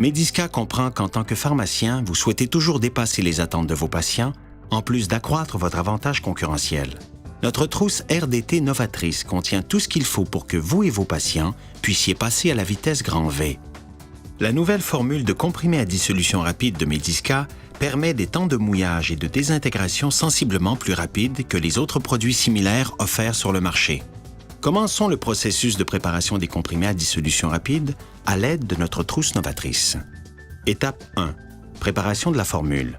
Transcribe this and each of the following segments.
Mediska comprend qu'en tant que pharmacien, vous souhaitez toujours dépasser les attentes de vos patients, en plus d'accroître votre avantage concurrentiel. Notre trousse RDT novatrice contient tout ce qu'il faut pour que vous et vos patients puissiez passer à la vitesse grand V. La nouvelle formule de comprimés à dissolution rapide de Mediska permet des temps de mouillage et de désintégration sensiblement plus rapides que les autres produits similaires offerts sur le marché. Commençons le processus de préparation des comprimés à dissolution rapide à l'aide de notre trousse novatrice. Étape 1. Préparation de la formule.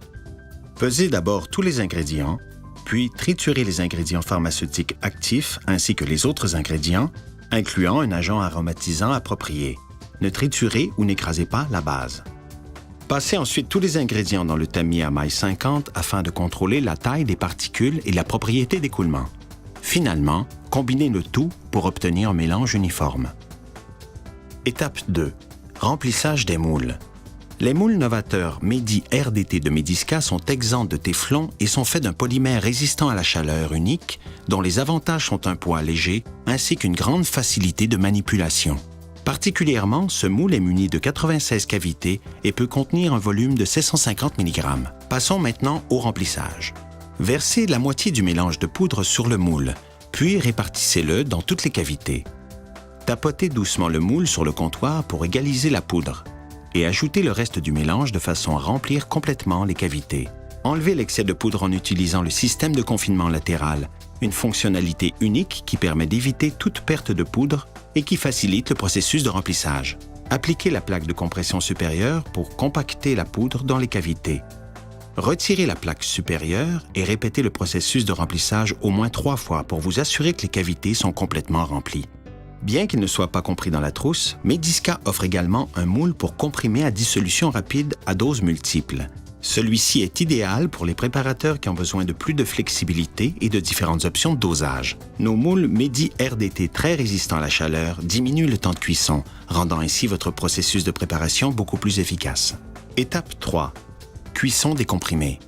Pesez d'abord tous les ingrédients, puis triturez les ingrédients pharmaceutiques actifs ainsi que les autres ingrédients, incluant un agent aromatisant approprié. Ne triturez ou n'écrasez pas la base. Passez ensuite tous les ingrédients dans le tamis à maille 50 afin de contrôler la taille des particules et la propriété d'écoulement. Finalement, combinez le tout pour obtenir un mélange uniforme. Étape 2. Remplissage des moules. Les moules novateurs Medi RDT de Mediska sont exempts de téflon et sont faits d'un polymère résistant à la chaleur unique, dont les avantages sont un poids léger ainsi qu'une grande facilité de manipulation. Particulièrement, ce moule est muni de 96 cavités et peut contenir un volume de 750 mg. Passons maintenant au remplissage. Versez la moitié du mélange de poudre sur le moule, puis répartissez-le dans toutes les cavités. Tapotez doucement le moule sur le comptoir pour égaliser la poudre et ajoutez le reste du mélange de façon à remplir complètement les cavités. Enlevez l'excès de poudre en utilisant le système de confinement latéral, une fonctionnalité unique qui permet d'éviter toute perte de poudre et qui facilite le processus de remplissage. Appliquez la plaque de compression supérieure pour compacter la poudre dans les cavités. Retirez la plaque supérieure et répétez le processus de remplissage au moins 3 fois pour vous assurer que les cavités sont complètement remplies. Bien qu'il ne soit pas compris dans la trousse, Mediska offre également un moule pour comprimer à dissolution rapide à doses multiples. Celui-ci est idéal pour les préparateurs qui ont besoin de plus de flexibilité et de différentes options de dosage. Nos moules Medi RDT très résistants à la chaleur diminuent le temps de cuisson, rendant ainsi votre processus de préparation beaucoup plus efficace. Étape 3. Cuisson des comprimés.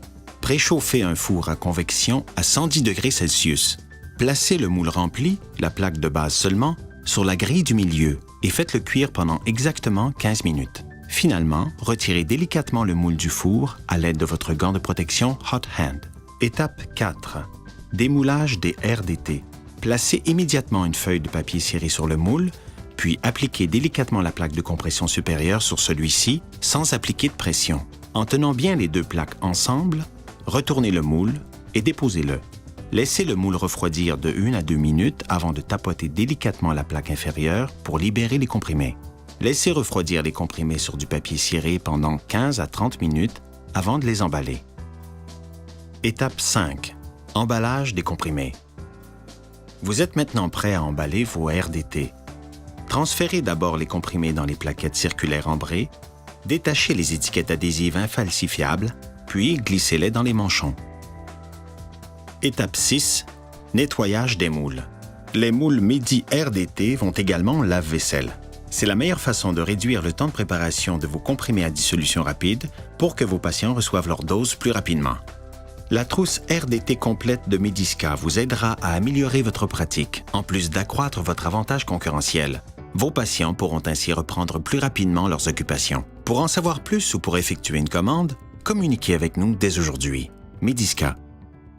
Préchauffez un four à convection à 110 degrés Celsius. Placez le moule rempli, la plaque de base seulement, sur la grille du milieu et faites-le cuire pendant exactement 15 minutes. Finalement, retirez délicatement le moule du four à l'aide de votre gant de protection Hot Hand. Étape 4. Démoulage des RDT. Placez immédiatement une feuille de papier ciré sur le moule, puis appliquez délicatement la plaque de compression supérieure sur celui-ci sans appliquer de pression. En tenant bien les deux plaques ensemble, retournez le moule et déposez-le. Laissez le moule refroidir de 1 à 2 minutes avant de tapoter délicatement la plaque inférieure pour libérer les comprimés. Laissez refroidir les comprimés sur du papier ciré pendant 15 à 30 minutes avant de les emballer. Étape 5. Emballage des comprimés. Vous êtes maintenant prêt à emballer vos RDT. Transférez d'abord les comprimés dans les plaquettes circulaires ambrées, détachez les étiquettes adhésives infalsifiables, puis glissez-les dans les manchons. Étape 6. Nettoyage des moules. Les moules Medi RDT vont également en lave-vaisselle. C'est la meilleure façon de réduire le temps de préparation de vos comprimés à dissolution rapide pour que vos patients reçoivent leur dose plus rapidement. La trousse RDT complète de Mediska vous aidera à améliorer votre pratique, en plus d'accroître votre avantage concurrentiel. Vos patients pourront ainsi reprendre plus rapidement leurs occupations. Pour en savoir plus ou pour effectuer une commande, communiquez avec nous dès aujourd'hui. Mediska.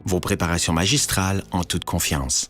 Vos préparations magistrales en toute confiance.